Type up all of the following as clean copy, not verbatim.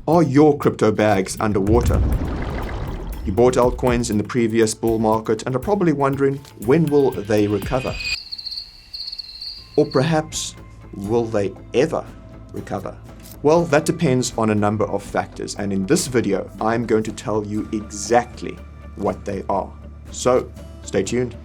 Are your crypto bags underwater? You bought altcoins in the previous bull market and are probably wondering, when will they recover? Or perhaps, will they ever recover? Well, that depends on a number of factors, and in this video, I'm going to tell you exactly what they are. So, stay tuned.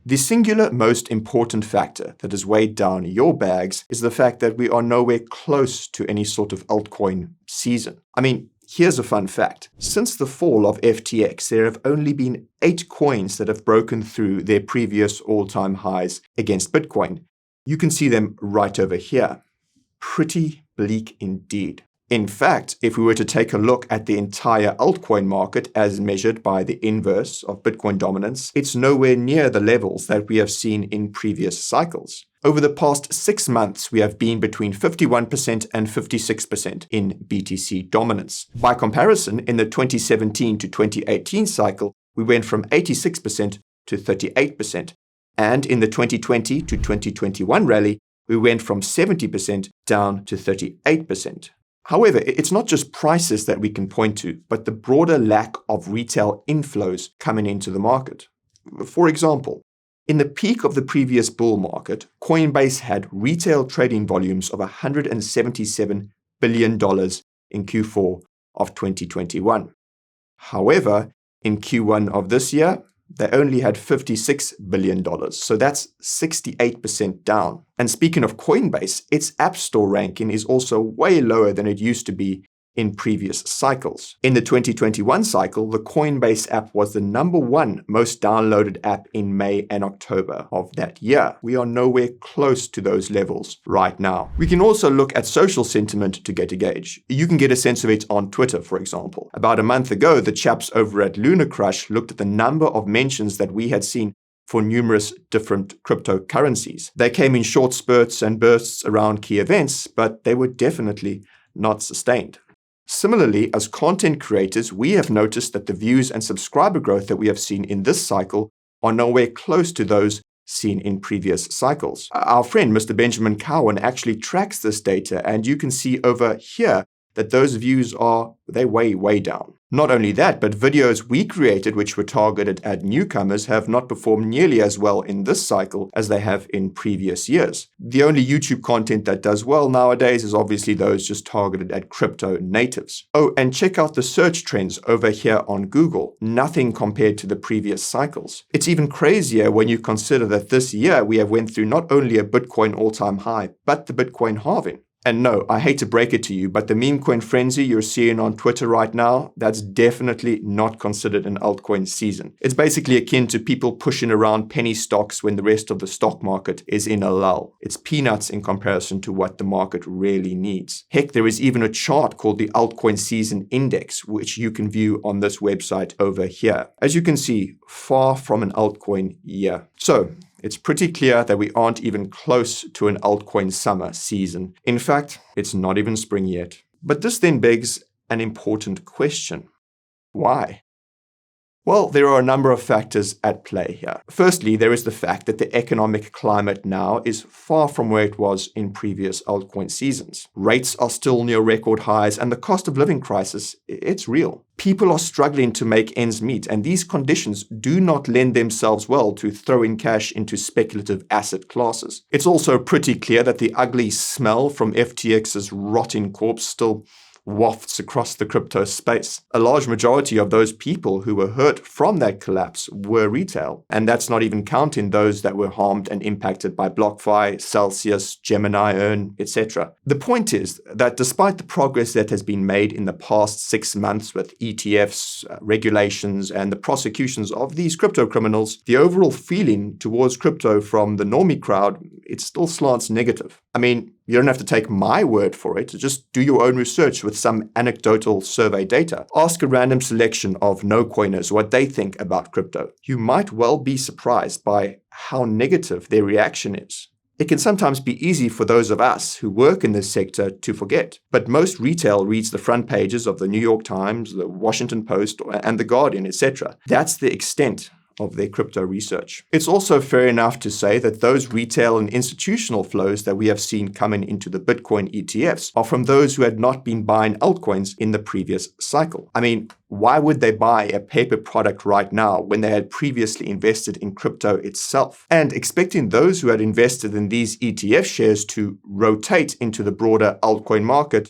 The singular most important factor that has weighed down your bags is the fact that we are nowhere close to any sort of altcoin season. I mean, here's a fun fact. Since the fall of FTX, there have only been 8 coins that have broken through their previous all-time highs against Bitcoin. You can see them right over here. Pretty bleak indeed. In fact, if we were to take a look at the entire altcoin market as measured by the inverse of Bitcoin dominance, it's nowhere near the levels that we have seen in previous cycles. Over the past 6 months, we have been between 51% and 56% in BTC dominance. By comparison, in the 2017 to 2018 cycle, we went from 86% to 38%. And in the 2020 to 2021 rally, we went from 70% down to 38%. However, it's not just prices that we can point to, but the broader lack of retail inflows coming into the market. For example, in the peak of the previous bull market, Coinbase had retail trading volumes of $177 billion in Q4 of 2021. However, in Q1 of this year, they only had $56 billion, so that's 68% down. And speaking of Coinbase, its App Store ranking is also way lower than it used to be in previous cycles. In the 2021 cycle, the Coinbase app was the #1 most downloaded app in May and October of that year. We are nowhere close to those levels right now. We can also look at social sentiment to get a gauge. You can get a sense of it on Twitter, for example. About a month ago, the chaps over at Lunar Crush looked at the number of mentions that we had seen for numerous different cryptocurrencies. They came in short spurts and bursts around key events, but they were definitely not sustained. Similarly, as content creators, we have noticed that the views and subscriber growth that we have seen in this cycle are nowhere close to those seen in previous cycles. Our friend Mr. Benjamin Cowan actually tracks this data, and you can see over here that those views are way down. Not only that, but videos we created which were targeted at newcomers have not performed nearly as well in this cycle as they have in previous years. The only YouTube content that does well nowadays is obviously those just targeted at crypto natives. Oh, and check out the search trends over here on Google. Nothing compared to the previous cycles. It's even crazier when you consider that this year we have went through not only a Bitcoin all-time high, but the Bitcoin halving. And no, I hate to break it to you, but the meme coin frenzy you're seeing on Twitter right now, that's definitely not considered an altcoin season. It's basically akin to people pushing around penny stocks when the rest of the stock market is in a lull. It's peanuts in comparison to what the market really needs. Heck, there is even a chart called the Altcoin Season Index, which you can view on this website over here. As you can see, far from an altcoin year. So, it's pretty clear that we aren't even close to an altcoin summer season. In fact, it's not even spring yet. But this then begs an important question. Why? Well, there are a number of factors at play here. Firstly, there is the fact that the economic climate now is far from where it was in previous altcoin seasons. Rates are still near record highs, and the cost of living crisis, it's real. People are struggling to make ends meet, and these conditions do not lend themselves well to throwing cash into speculative asset classes. It's also pretty clear that the ugly smell from FTX's rotting corpse still wafts across the crypto space. A large majority of those people who were hurt from that collapse were retail, and that's not even counting those that were harmed and impacted by BlockFi, Celsius, Gemini, Earn, etc. The point is that despite the progress that has been made in the past 6 months with ETFs, regulations, and the prosecutions of these crypto criminals, the overall feeling towards crypto from the normie crowd, it still slants negative. I mean, you don't have to take my word for it. Just do your own research with some anecdotal survey data. Ask a random selection of no-coiners what they think about crypto. You might well be surprised by how negative their reaction is. It can sometimes be easy for those of us who work in this sector to forget, but most retail reads the front pages of the New York Times, the Washington Post, and the Guardian, etc. That's the extent of their crypto research. It's also fair enough to say that those retail and institutional flows that we have seen coming into the Bitcoin ETFs are from those who had not been buying altcoins in the previous cycle. I mean, why would they buy a paper product right now when they had previously invested in crypto itself? And expecting those who had invested in these ETF shares to rotate into the broader altcoin market,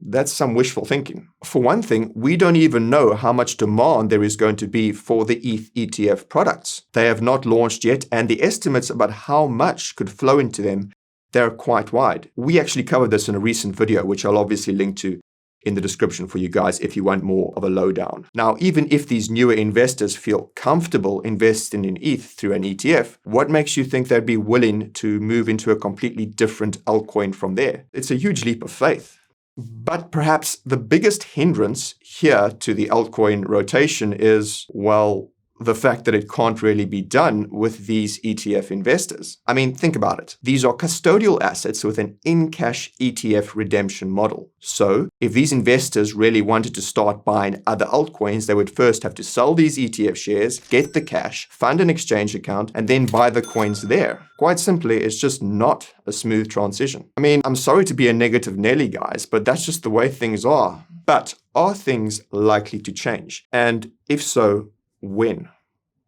that's some wishful thinking. For one thing, we don't even know how much demand there is going to be for the ETH ETF products. They have not launched yet, and the estimates about how much could flow into them, they're quite wide. We actually covered this in a recent video, which I'll obviously link to in the description for you guys if you want more of a lowdown. Now, even if these newer investors feel comfortable investing in ETH through an ETF, what makes you think they'd be willing to move into a completely different altcoin from there? It's a huge leap of faith. But perhaps the biggest hindrance here to the altcoin rotation is, well, the fact that it can't really be done with these ETF investors. I mean, think about it. These are custodial assets with an in-cash ETF redemption model. So if these investors really wanted to start buying other altcoins, they would first have to sell these ETF shares, get the cash, fund an exchange account, and then buy the coins there. Quite simply, it's just not a smooth transition. I mean, I'm sorry to be a negative Nelly, guys, but that's just the way things are. But are things likely to change? And if so, when?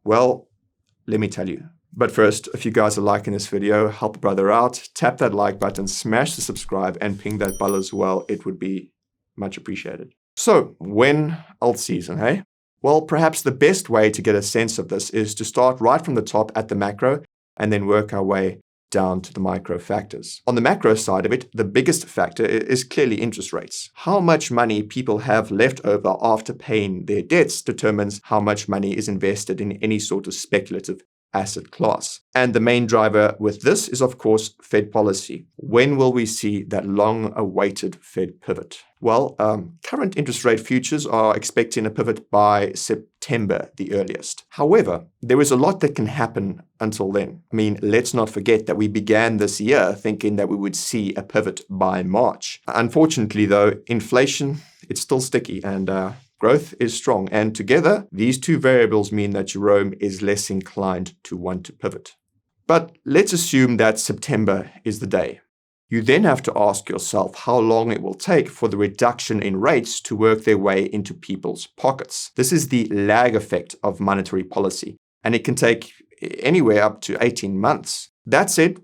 Well, let me tell you. But first, if you guys are liking this video, help a brother out, tap that like button, smash the subscribe, and ping that bell as well. It would be much appreciated. So, Wen Altseason, hey? Well, perhaps the best way to get a sense of this is to start right from the top at the macro and then work our way down to the micro factors. On the macro side of it, the biggest factor is clearly interest rates. How much money people have left over after paying their debts determines how much money is invested in any sort of speculative asset class. And the main driver with this is, of course, Fed policy. When will we see that long-awaited Fed pivot? Well, current interest rate futures are expecting a pivot by September, the earliest. However, there is a lot that can happen until then. I mean, let's not forget that we began this year thinking that we would see a pivot by March. Unfortunately, though, inflation, it's still sticky, and growth is strong, and together, these two variables mean that Jerome is less inclined to want to pivot. But let's assume that September is the day. You then have to ask yourself how long it will take for the reduction in rates to work their way into people's pockets. This is the lag effect of monetary policy, and it can take anywhere up to 18 months. That said,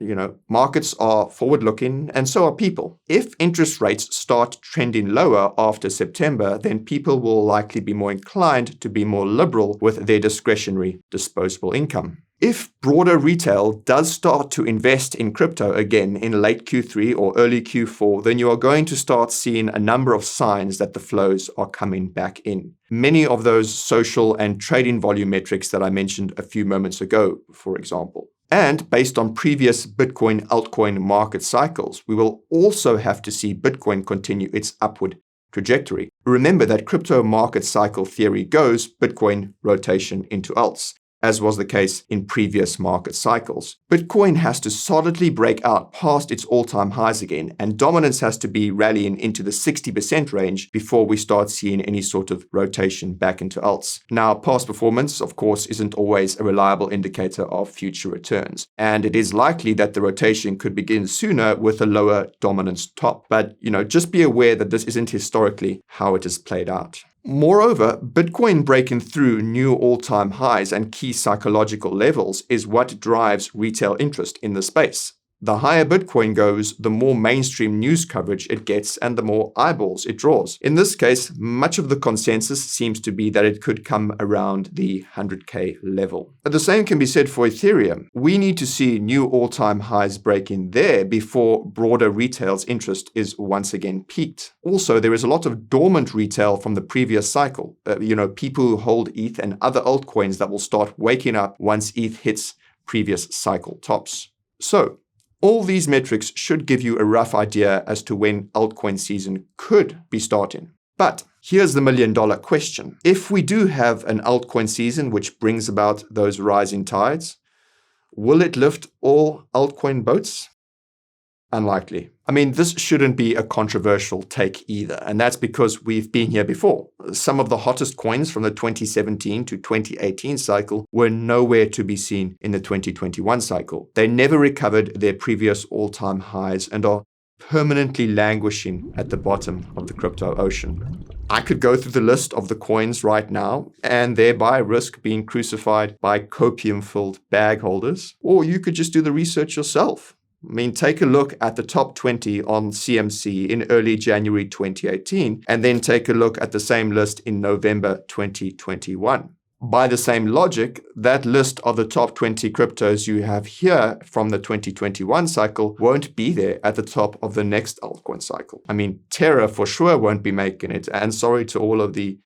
markets are forward-looking, and so are people. If interest rates start trending lower after September, then people will likely be more inclined to be more liberal with their discretionary disposable income. If broader retail does start to invest in crypto again in late Q3 or early Q4, then you are going to start seeing a number of signs that the flows are coming back in. Many of those social and trading volume metrics that I mentioned a few moments ago, for example. And based on previous Bitcoin altcoin market cycles, we will also have to see Bitcoin continue its upward trajectory. Remember that crypto market cycle theory goes Bitcoin rotation into alts, as was the case in previous market cycles. Bitcoin has to solidly break out past its all-time highs again, and dominance has to be rallying into the 60% range before we start seeing any sort of rotation back into alts. Now, past performance, of course, isn't always a reliable indicator of future returns, and it is likely that the rotation could begin sooner with a lower dominance top. But, just be aware that this isn't historically how it has played out. Moreover, Bitcoin breaking through new all-time highs and key psychological levels is what drives retail interest in the space. The higher Bitcoin goes, the more mainstream news coverage it gets and the more eyeballs it draws. In this case, much of the consensus seems to be that it could come around the 100K level. But the same can be said for Ethereum. We need to see new all-time highs breaking there before broader retail's interest is once again peaked. Also, there is a lot of dormant retail from the previous cycle. People who hold ETH and other altcoins that will start waking up once ETH hits previous cycle tops. So, all these metrics should give you a rough idea as to when altcoin season could be starting. But here's the million-dollar question. If we do have an altcoin season which brings about those rising tides, will it lift all altcoin boats? Unlikely. I mean, this shouldn't be a controversial take either, and that's because we've been here before. Some of the hottest coins from the 2017 to 2018 cycle were nowhere to be seen in the 2021 cycle. They never recovered their previous all-time highs and are permanently languishing at the bottom of the crypto ocean. I could go through the list of the coins right now and thereby risk being crucified by copium-filled bag holders, or you could just do the research yourself. I mean, take a look at the top 20 on CMC in early January 2018, and then take a look at the same list in November 2021. By the same logic, that list of the top 20 cryptos you have here from the 2021 cycle won't be there at the top of the next altcoin cycle. I mean, Terra for sure won't be making it, and sorry to all of the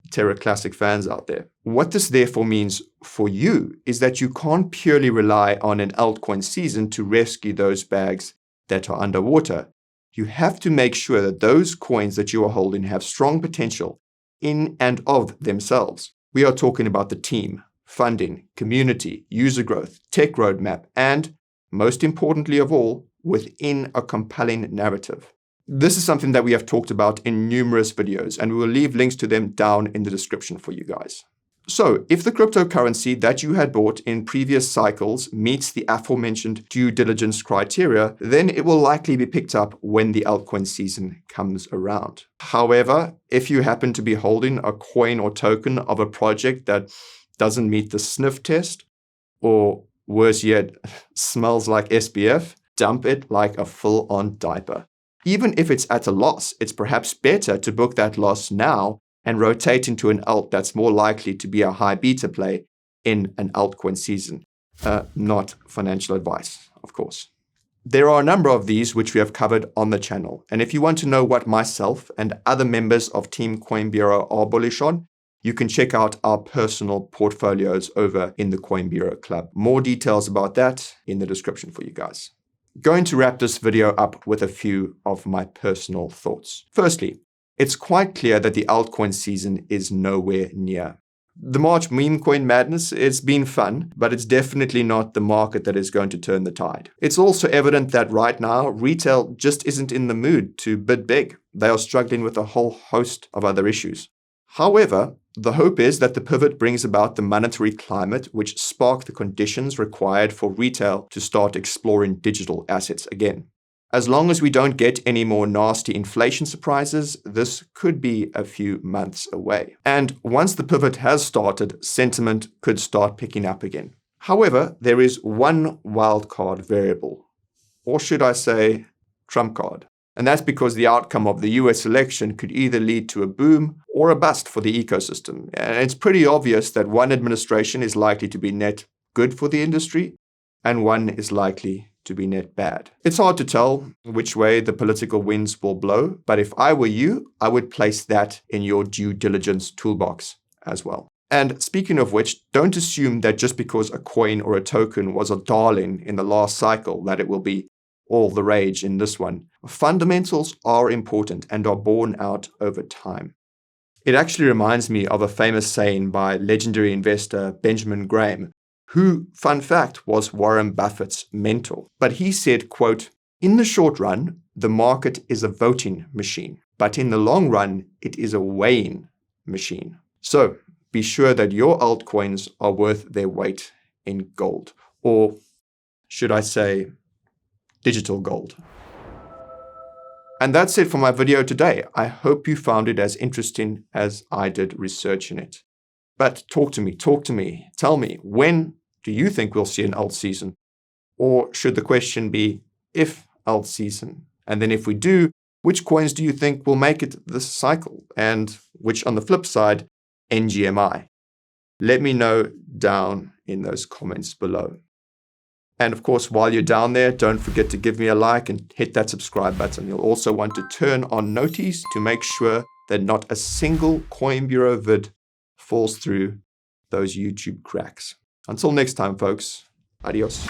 Terra Classic fans out there. What this therefore means for you is that you can't purely rely on an altcoin season to rescue those bags that are underwater. You have to make sure that those coins that you are holding have strong potential in and of themselves. We are talking about the team, funding, community, user growth, tech roadmap, and, most importantly of all, within a compelling narrative. This is something that we have talked about in numerous videos, and we will leave links to them down in the description for you guys. So, if the cryptocurrency that you had bought in previous cycles meets the aforementioned due diligence criteria, then it will likely be picked up when the altcoin season comes around. However, if you happen to be holding a coin or token of a project that doesn't meet the sniff test, or worse yet, smells like SPF, dump it like a full-on diaper. Even if it's at a loss, it's perhaps better to book that loss now and rotate into an alt that's more likely to be a high beta play in an altcoin season. Not financial advice, of course. There are a number of these which we have covered on the channel, and if you want to know what myself and other members of Team Coin Bureau are bullish on, you can check out our personal portfolios over in the Coin Bureau Club. More details about that in the description for you guys. Going to wrap this video up with a few of my personal thoughts. Firstly, it's quite clear that the altcoin season is nowhere near. The March meme coin madness, it's been fun, but it's definitely not the market that is going to turn the tide. It's also evident that right now, retail just isn't in the mood to bid big. They are struggling with a whole host of other issues. However, the hope is that the pivot brings about the monetary climate which spark the conditions required for retail to start exploring digital assets again. As long as we don't get any more nasty inflation surprises, this could be a few months away. And once the pivot has started, sentiment could start picking up again. However, there is one wildcard variable, or should I say, trump card. And that's because the outcome of the US election could either lead to a boom or a bust for the ecosystem. And it's pretty obvious that one administration is likely to be net good for the industry, and one is likely to be net bad. It's hard to tell which way the political winds will blow, but if I were you, I would place that in your due diligence toolbox as well. And speaking of which, don't assume that just because a coin or a token was a darling in the last cycle, that it will be all the rage in this one. Fundamentals are important and are borne out over time. It actually reminds me of a famous saying by legendary investor Benjamin Graham, who, fun fact, was Warren Buffett's mentor. But he said, quote, "In the short run, the market is a voting machine, but in the long run, it is a weighing machine." So be sure that your altcoins are worth their weight in gold, or should I say, digital gold. And that's it for my video today. I hope you found it as interesting as I did researching it. But talk to me. Tell me, when do you think we'll see an alt season? Or should the question be, if alt season? And then if we do, which coins do you think will make it this cycle? And which, on the flip side, NGMI? Let me know down in those comments below. And of course, while you're down there, don't forget to give me a like and hit that subscribe button. You'll also want to turn on noties to make sure that not a single Coin Bureau vid falls through those YouTube cracks. Until next time, folks, adios.